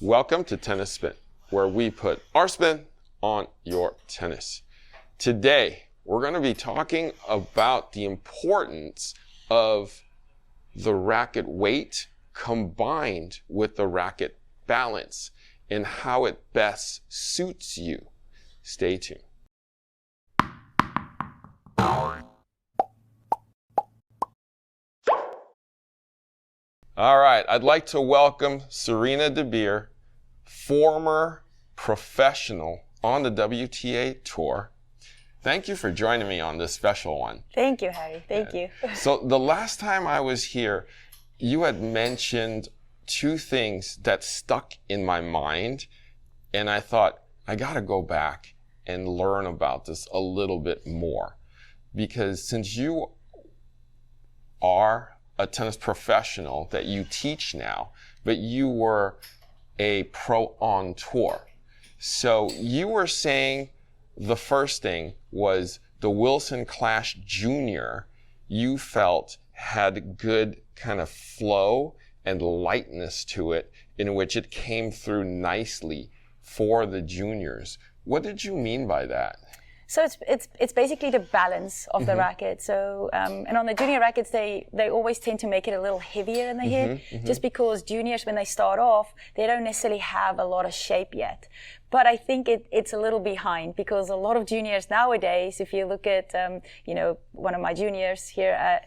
Welcome to Tennis Spin, where we put our spin on your tennis. Today, we're going to be talking about the importance of the racket weight combined with the racket balance and how it best suits you. Stay tuned. All right, I'd like to welcome Surina De Beer, former professional on the WTA Tour. Thank you for joining me on this special one. Thank you, Harry. Thank you. So the last time I was here, you had mentioned two things that stuck in my mind, and I thought, I gotta go back and learn about this a little bit more. Because since you are a tennis professional that you teach now, but you were a pro on tour. So you were saying the first thing was the Wilson Clash Jr. you felt had good kind of flow and lightness to it, in which it came through nicely for the juniors. What did you mean by that? So it's basically the balance of the racket. So and on the junior rackets, they always tend to make it a little heavier in the head, just because juniors, when they start off, they don't necessarily have a lot of shape yet. But I think it's a little behind, because a lot of juniors nowadays, if you look at one of my juniors here,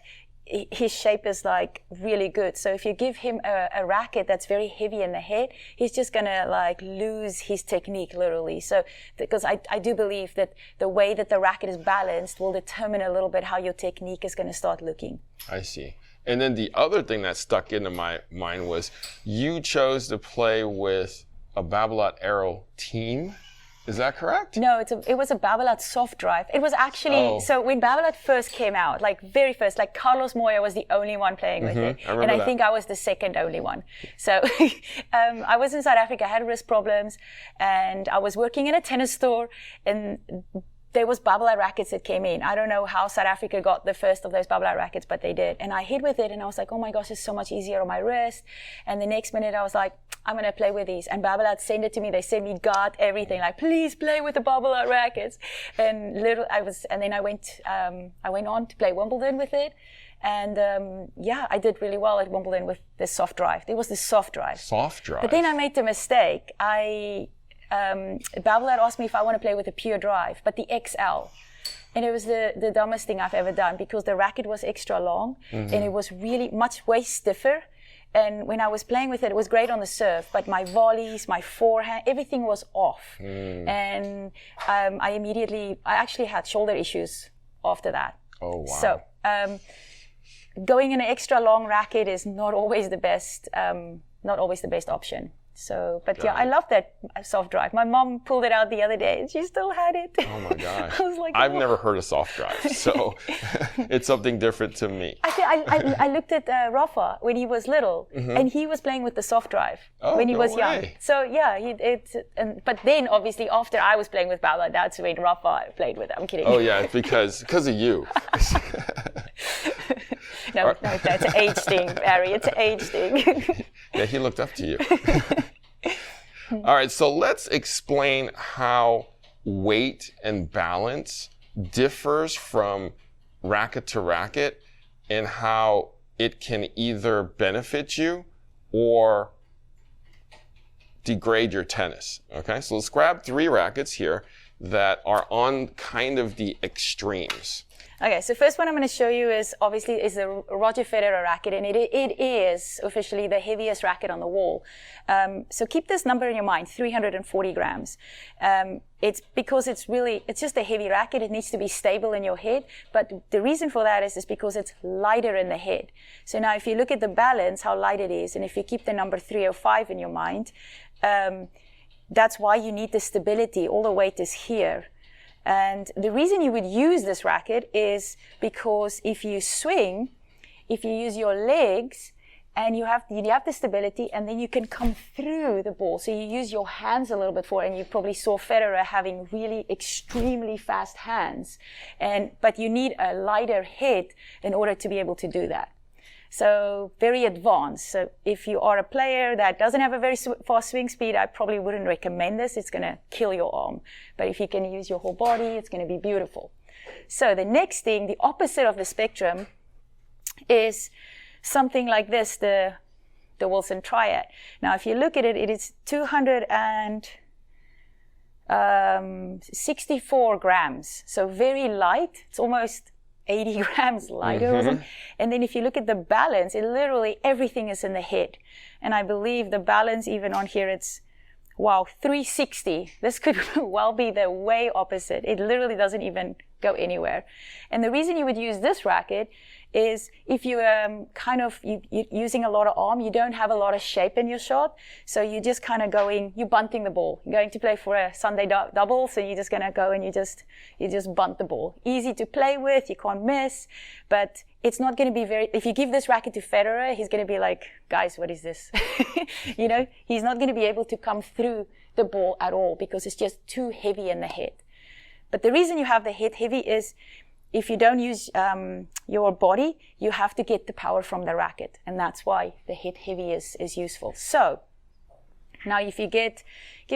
his shape is like really good. So if you give him a racket that's very heavy in the head, he's just gonna like lose his technique literally. So because I do believe that the way that the racket is balanced will determine a little bit how your technique is gonna start looking. I see. And then the other thing that stuck into my mind was you chose to play with a Babolat Aero team. Is that correct? No, it was a Babolat soft drive. It was actually, so when Babolat first came out, like very first, like Carlos Moya was the only one playing with it. I think I was the second only one. So I was in South Africa, I had wrist problems, and I was working in a tennis store, and there was Babolat rackets that came in. I don't know how South Africa got the first of those Babolat rackets, but they did. And I hit with it, and I was like, oh my gosh, it's so much easier on my wrist. And the next minute I was like, I'm going to play with these. And Babolat sent it to me. They sent me guard, everything. Like, please play with the Babolat rackets. And then I went on to play Wimbledon with it. And I did really well at Wimbledon with this soft drive. It was the soft drive. Soft drive. But then I made the mistake. Babolat asked me if I want to play with a pure drive, but the XL. And it was the dumbest thing I've ever done, because the racket was extra long and it was really much way stiffer. And when I was playing with it, it was great on the serve, but my volleys, my forehand, everything was off. And I actually had shoulder issues after that. Oh, wow. So going in an extra long racket is not always the best option. So, but I love that soft drive. My mom pulled it out the other day and she still had it. Oh my gosh. I was like, I've never heard of soft drive, so it's something different to me. I looked at Rafa when he was little, and he was playing with the soft drive when he was young. So but then obviously after I was playing with Babolat, that's when Rafa played with it. I'm kidding. Oh yeah, it's because of you. No, it's an age thing, Barry. It's an age thing. Yeah, he looked up to you. All right, so let's explain how weight and balance differs from racket to racket, and how it can either benefit you or degrade your tennis. Okay, so let's grab 3 rackets here that are on kind of the extremes. Okay, so first one I'm going to show you is the Roger Federer racket, and it is officially the heaviest racket on the wall. So keep this number in your mind, 340 grams. It's because it's just a heavy racket. It needs to be stable in your head. But the reason for that is because it's lighter in the head. So now if you look at the balance, how light it is, and if you keep the number 305 in your mind, that's why you need the stability. All the weight is here. And the reason you would use this racket is because if you swing, if you use your legs, and you have the stability, and then you can come through the ball. So you use your hands a little bit and you probably saw Federer having really extremely fast hands. But you need a lighter head in order to be able to do that. So very advanced. So if you are a player that doesn't have a very fast swing speed, I probably wouldn't recommend this. It's going to kill your arm. But if you can use your whole body, it's going to be beautiful. So the next thing, the opposite of the spectrum, is something like this, the Wilson Triad. Now, if you look at it, it is 264 grams. So very light. It's almost 80 grams lighter or something. And then if you look at the balance, it literally everything is in the head. And I believe the balance even on here, it's, wow, 360. This could well be the way opposite. It literally doesn't even go anywhere. And the reason you would use this racket is if you you're using a lot of arm, you don't have a lot of shape in your shot. So you just kind of you're bunting the ball. You're going to play for a Sunday double, so you're just going to go and you just bunt the ball. Easy to play with, you can't miss, but it's not going to be if you give this racket to Federer, he's going to be like, guys, what is this? He's not going to be able to come through the ball at all because it's just too heavy in the head. But the reason you have the head heavy is if you don't use your body, you have to get the power from the racket. And that's why the head heavy is useful. So now if you give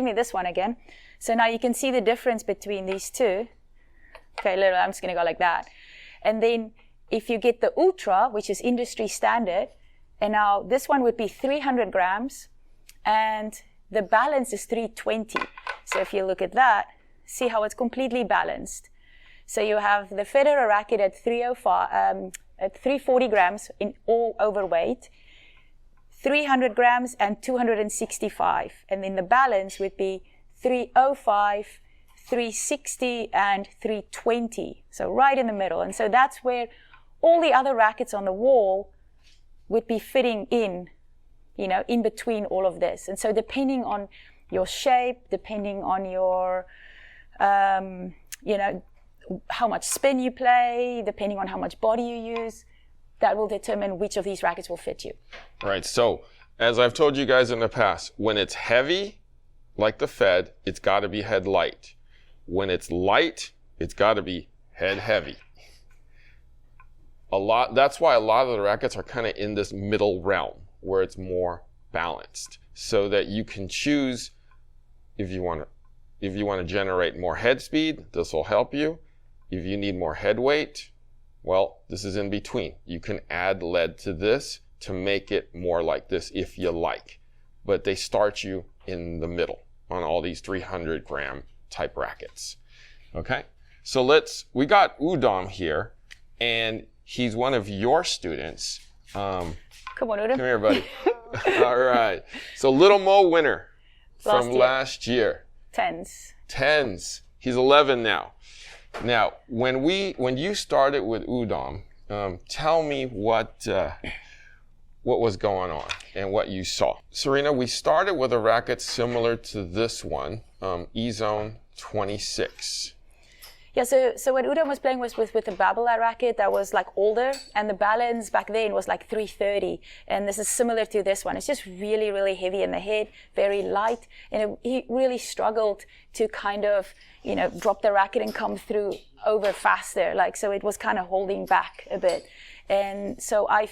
me this one again. So now you can see the difference between these two. Okay, I'm just going to go like that. And then if you get the Ultra, which is industry standard, and now this one would be 300 grams, and the balance is 320. So if you look at that, see how it's completely balanced. So you have the Federer racket at 340 grams in all overweight, 300 grams and 265. And then the balance would be 305, 360 and 320. So right in the middle. And so that's where all the other rackets on the wall would be fitting in between all of this. And so depending on your shape, depending on your, how much spin you play, depending on how much body you use, that will determine which of these rackets will fit you. Right. So as I've told you guys in the past, when it's heavy, like the Fed, it's got to be head light. When it's light, it's got to be head heavy. That's why a lot of the rackets are kind of in this middle realm where it's more balanced, so that you can choose if you want to generate more head speed, this will help you. If you need more head weight, well, this is in between. You can add lead to this to make it more like this if you like. But they start you in the middle on all these 300 gram type rackets. Okay? So we got Udham here, and he's one of your students. Come on, Udham. Come here, buddy. All right. So Little Mo winner from last year. Tens. He's 11 now. Now, when you started with Udham, tell me what was going on and what you saw. Surina, we started with a racket similar to this one, E-Zone 26. Yeah, so what Udham was playing was with a Babolat racket that was like older, and the balance back then was like 330. And this is similar to this one. It's just really, really heavy in the head, very light. And he really struggled to kind of, drop the racket and come through over faster. So it was kind of holding back a bit. And so I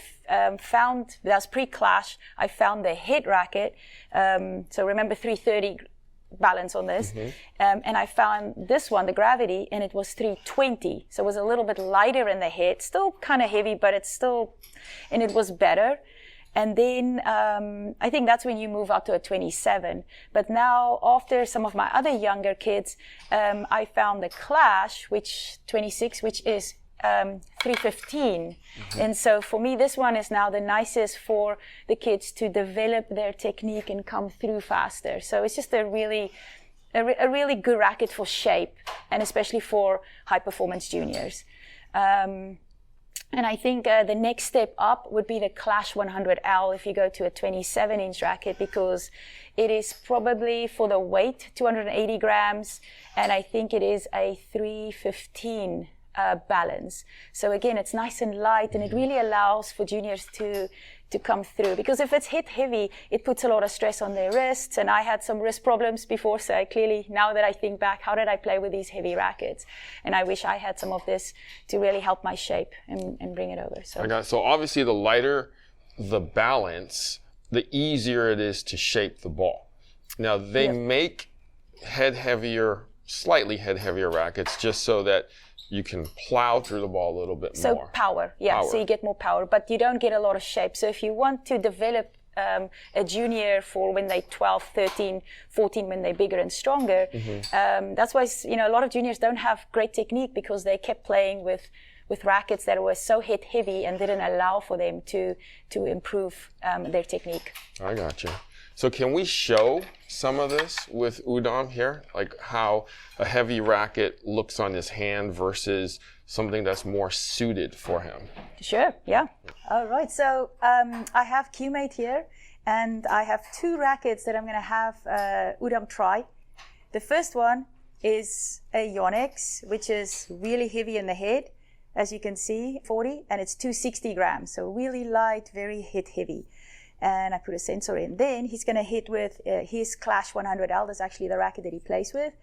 found, that's pre-clash, I found the head racket. So remember 330 balance on this. And I found this one, the Gravity, and it was 320. So it was a little bit lighter in the head, still kind of heavy, but and it was better. And then I think that's when you move up to a 27. But now, after some of my other younger kids, I found the Clash, 26, which is 315. And so for me, this one is now the nicest for the kids to develop their technique and come through faster. So it's just a really good racket for shape, and especially for high performance juniors. And I think the next step up would be the Clash 100L if you go to a 27-inch racket, because it is probably for the weight 280 grams, and I think it is a 315 balance. So again, it's nice and light, and it really allows for juniors to to come through. Because if it's hit heavy, it puts a lot of stress on their wrists. And I had some wrist problems before, so I clearly, now that I think back, how did I play with these heavy rackets? And I wish I had some of this to really help my shape and bring it over. So obviously the lighter the balance, the easier it is to shape the ball. Now they make slightly head heavier rackets just so that you can plow through the ball a little bit more. So power. So you get more power, but you don't get a lot of shape. So if you want to develop a junior for when they're 12, 13, 14, when they're bigger and stronger, that's why, a lot of juniors don't have great technique because they kept playing with rackets that were so hit heavy and didn't allow for them to improve their technique. I got you. So can we show some of this with Udham here? Like how a heavy racket looks on his hand versus something that's more suited for him? Sure, yeah. All right, so I have Q-Mate here, and I have 2 rackets that I'm going to have Udham try. The first one is a Yonex, which is really heavy in the head, as you can see, 40, and it's 260 grams, so really light, very hit heavy. And I put a sensor in. Then he's going to hit with his Clash 100L. That's actually the racket that he plays with.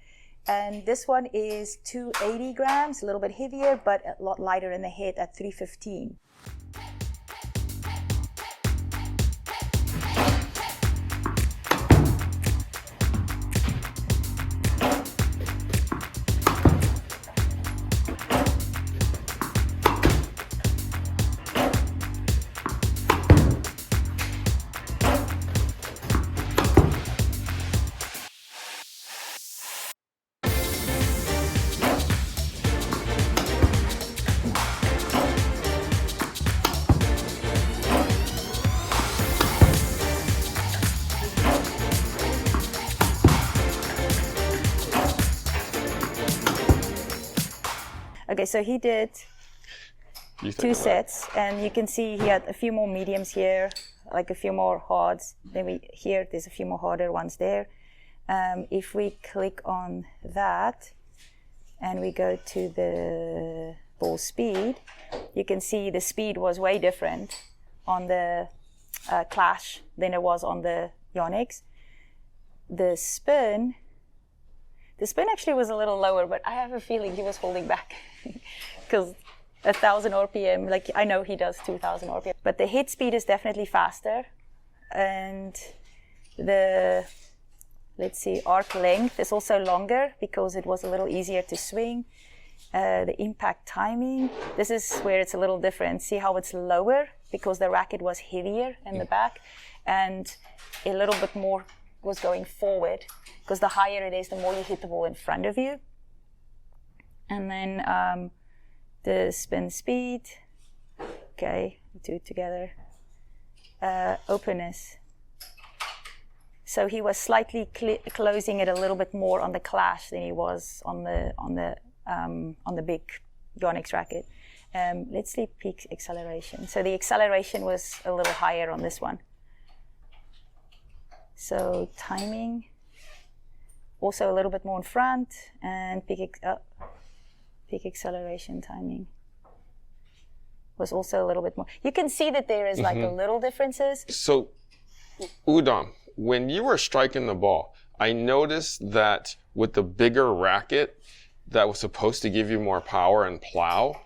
And this one is 280 grams, a little bit heavier, but a lot lighter in the head at 315. Okay, so he did 2 sets, and you can see he had a few more mediums here, like a few more hards. Then there's a few more harder ones there. If we click on that and we go to the ball speed, you can see the speed was way different on the Clash than it was on the Yonex. The spin actually was a little lower, but I have a feeling he was holding back because 1,000 RPM, like I know he does 2,000 RPM, but the hit speed is definitely faster. And the, arc length is also longer because it was a little easier to swing. The impact timing, this is where it's a little different. See how it's lower because the racket was heavier in the back and a little bit more was going forward, because the higher it is, the more you hit the ball in front of you. And then the spin speed, okay, do it together. Openness. So he was slightly closing it a little bit more on the Clash than he was on the big Yonex racket. Let's see peak acceleration. So the acceleration was a little higher on this one. So timing, also a little bit more in front, and peak acceleration timing was also a little bit more. You can see that there is like a little differences. So, Udham, when you were striking the ball, I noticed that with the bigger racket that was supposed to give you more power and plow,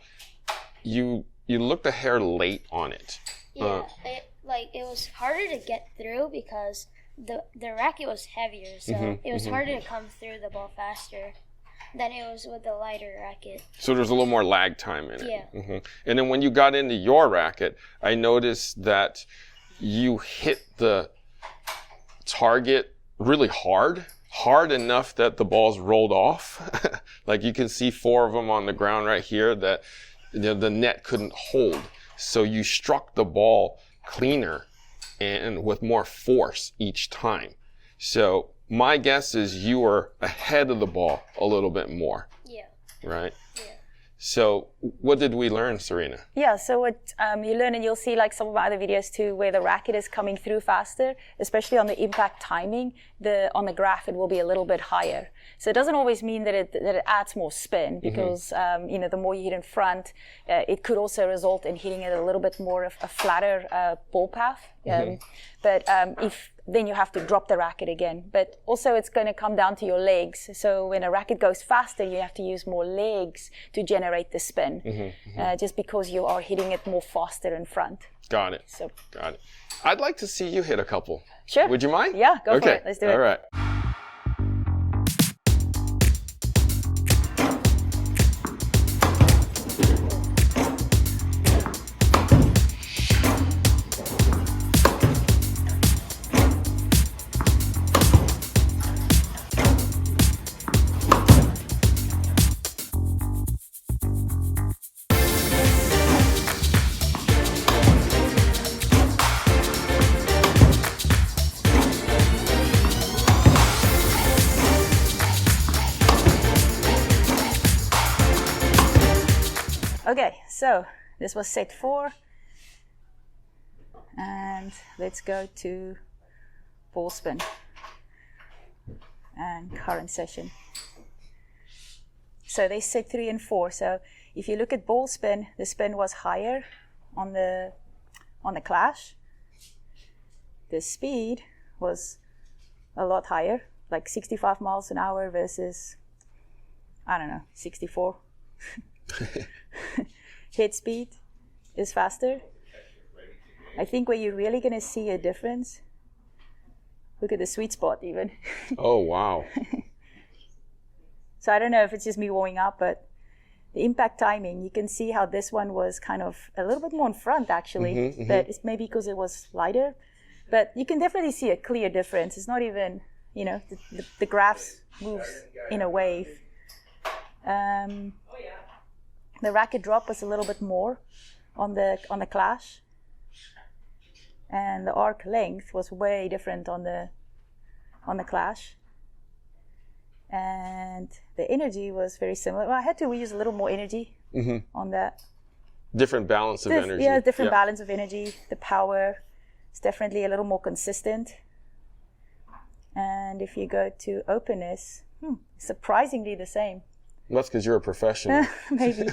you looked a hair late on it. Yeah, it was harder to get through because the racket was heavier, so it was harder to come through the ball faster than it was with the lighter racket. So there's a little more lag time in it. Yeah. And then when you got into your racket, I noticed that you hit the target really hard enough that the balls rolled off. Like you can see 4 of them on the ground right here that the net couldn't hold. So you struck the ball cleaner and with more force each time. So my guess is you were ahead of the ball a little bit more. Yeah. Right? Yeah. So what did we learn, Surina? Yeah, so what you learn, and you'll see like some of my other videos too, where the racket is coming through faster, especially on the impact timing, on the graph it will be a little bit higher. So it doesn't always mean that it adds more spin, because the more you hit in front, it could also result in hitting it a little bit more of a flatter ball path. But if then you have to drop the racket again. But also it's going to come down to your legs. So when a racket goes faster, you have to use more legs to generate the spin, just because you are hitting it more faster in front. Got it. So. Got it. I'd like to see you hit a couple. Sure. Would you mind? Yeah, go for it. Let's do it. All right. Okay, so this was set 4, and let's go to ball spin and current session. So they set 3 and 4. So if you look at ball spin, the spin was higher on the clash. The speed was a lot higher, like 65 miles an hour versus, I don't know, 64. Hit speed is faster. I think where you're really going to see a difference, look at the sweet spot even. Oh, wow. So I don't know if it's just me warming up, but the impact timing, you can see how this one was kind of a little bit more in front actually, but it's maybe because it was lighter. But you can definitely see a clear difference. It's not even, the graphs moves in a wave. The racket drop was a little bit more on the clash, and the arc length was way different on the clash, and the energy was very similar. Well, I had to use a little more energy on that. Different balance of energy. Yeah, different balance of energy. The power is definitely a little more consistent. And if you go to openness, surprisingly the same. That's because you're a professional. Maybe.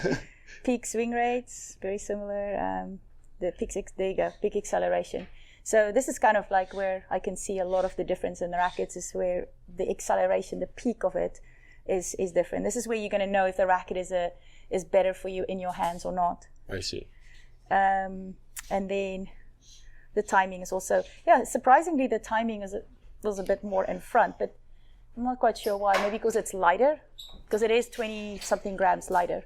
Peak swing rates, very similar. The peak, there you go, peak acceleration. So this is kind of like where I can see a lot of the difference in the rackets, is where the acceleration, the peak of it is different. This is where you're going to know if the racket is better for you in your hands or not. I see. And then the timing is also, surprisingly the timing was a bit more in front, but I'm not quite sure why. Maybe because it's lighter, because it is 20-something grams lighter.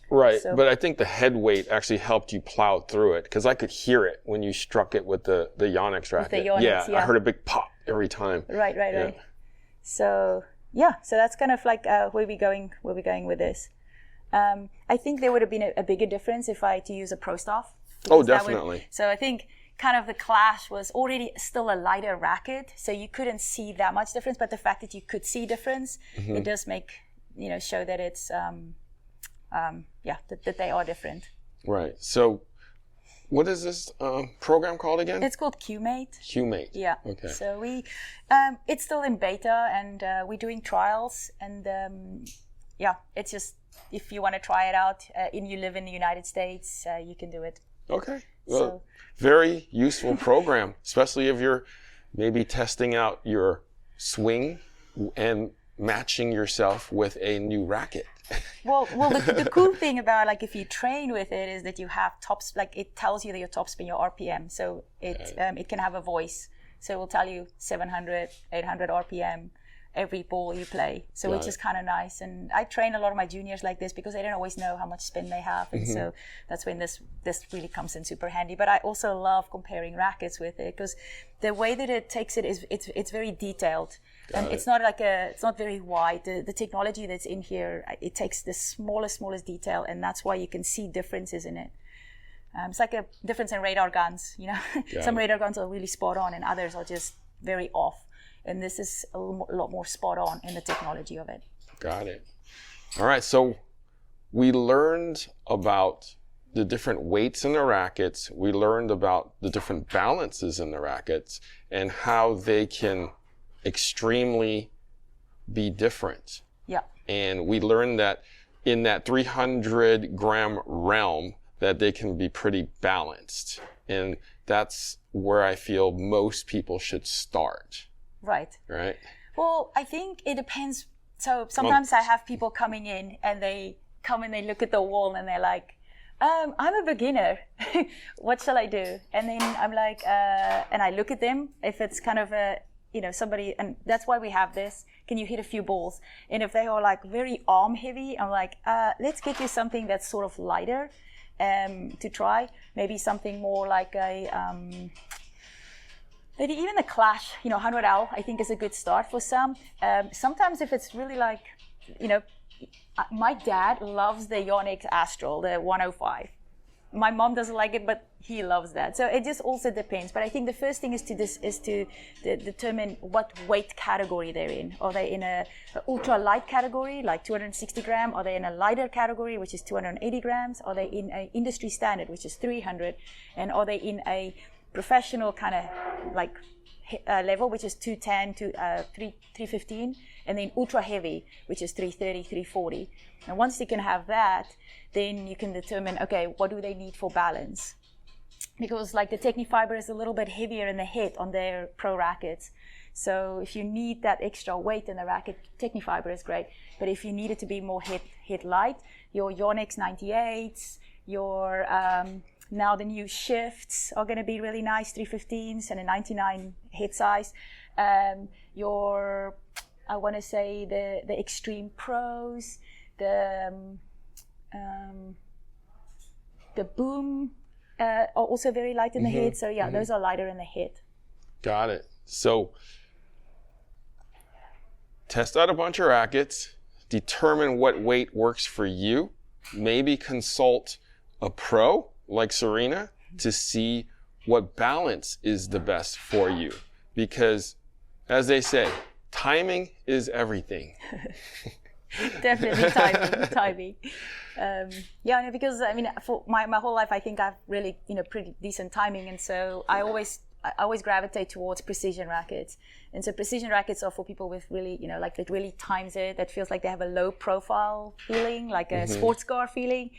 Right, so, but I think the head weight actually helped you plow through it, because I could hear it when you struck it with the Yonex racket. With the Yonex, I heard a big pop every time. Right. So that's kind of like where we're going with this. I think there would have been a bigger difference if I had to use a pro staff. Oh, definitely. So I think kind of the clash was already still a lighter racket, so you couldn't see that much difference. But the fact that you could see difference, it does make show that it's that they are different. Right. So, what is this program called again? It's called QMate. QMate. Yeah. Okay. So we, it's still in beta, and we're doing trials, and it's just if you want to try it out, and you live in the United States, you can do it. Okay. Well, very useful program, especially if you're maybe testing out your swing and matching yourself with a new racket. Well, the cool thing about, like, if you train with it is that you have tops, like, it tells you that your top spin, your RPM. So it can have a voice. So it will tell you 700, 800 RPM every ball you play. So which is kind of nice. And I train a lot of my juniors like this because they don't always know how much spin they have. And so that's when this really comes in super handy. But I also love comparing rackets with it, because the way that it takes it is it's very detailed. And it's not very wide. The technology that's in here, it takes the smallest detail, and that's why you can see differences in it. It's like a difference in radar guns, Some radar guns are really spot on and others are just very off. And this is a lot more spot on in the technology of it. Got it. All right, so we learned about the different weights in the rackets. We learned about the different balances in the rackets and how they can extremely be different. Yeah. And we learned that in that 300-gram realm, that they can be pretty balanced. And that's where I feel most people should start. Right. Right? Well, I think it depends. So sometimes I have people coming in and they come and they look at the wall and they're like, I'm a beginner. What shall I do? And then I'm like, and I look at them. If it's kind of a, somebody, and that's why we have this. Can you hit a few balls? And if they are like very arm heavy, I'm like, let's get you something that's sort of lighter to try. Maybe something more like maybe even the Clash, 100L, I think is a good start for some. Sometimes if it's really like, my dad loves the Yonex Astral, the 105. My mom doesn't like it, but he loves that. So it just also depends. But I think the first thing is to determine what weight category they're in. Are they in a ultra light category, like 260 gram? Are they in a lighter category, which is 280 grams? Are they in an industry standard, which is 300? And are they in a professional kind of like level, which is 210 to 315, and then ultra heavy, which is 330, 340. And once you can have that, then you can determine, okay, what do they need for balance? Because like the Technifiber is a little bit heavier in the head on their pro rackets. So if you need that extra weight in the racket, Technifiber is great. But if you need it to be more head light, your Yonex 98s, your now the new shifts are going to be really nice, 315s and a 99 head size. I want to say the Extreme Pros, the Boom are also very light in the head. So yeah, those are lighter in the head. Got it. So test out a bunch of rackets, determine what weight works for you, maybe consult a pro like Surina to see what balance is the best for you. Because as they say, timing is everything. Definitely timing. Because I mean, for my whole life, I think I've really, pretty decent timing. And so I always gravitate towards precision rackets. And so precision rackets are for people with really, like that really times it, that feels like they have a low profile feeling, like a sports car feeling.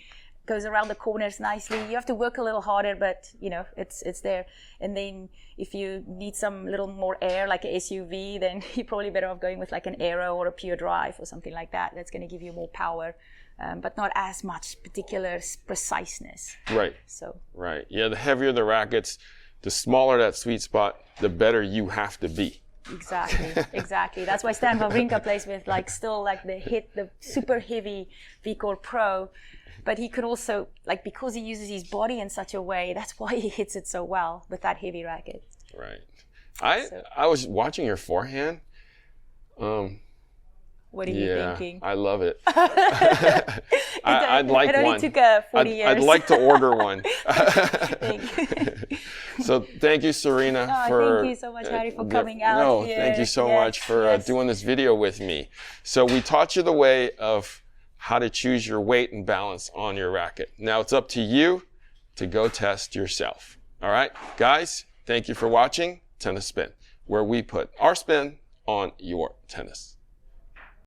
Goes around the corners nicely. You have to work a little harder, but it's there. And then if you need some little more air, like an SUV, then you're probably better off going with like an Aero or a Pure Drive or something like that. That's going to give you more power, but not as much particular preciseness. Right. So. Right. Yeah. The heavier the rackets, the smaller that sweet spot, the better you have to be. Exactly. That's why Stan Wawrinka plays with the super heavy VCore Pro. But he could also, because he uses his body in such a way, that's why he hits it so well with that heavy racket. Right. I was watching your forehand. What are you thinking? I love it. I'd like one. It only took 40 years. I'd like to order one. Thank you. So thank you, Surina, for... Thank you so much, Harry, for coming out. No, thank you so much for doing this video with me. So we taught you the way of how to choose your weight and balance on your racket. Now it's up to you to go test yourself. All right, guys, thank you for watching Tennis Spin, where we put our spin on your tennis.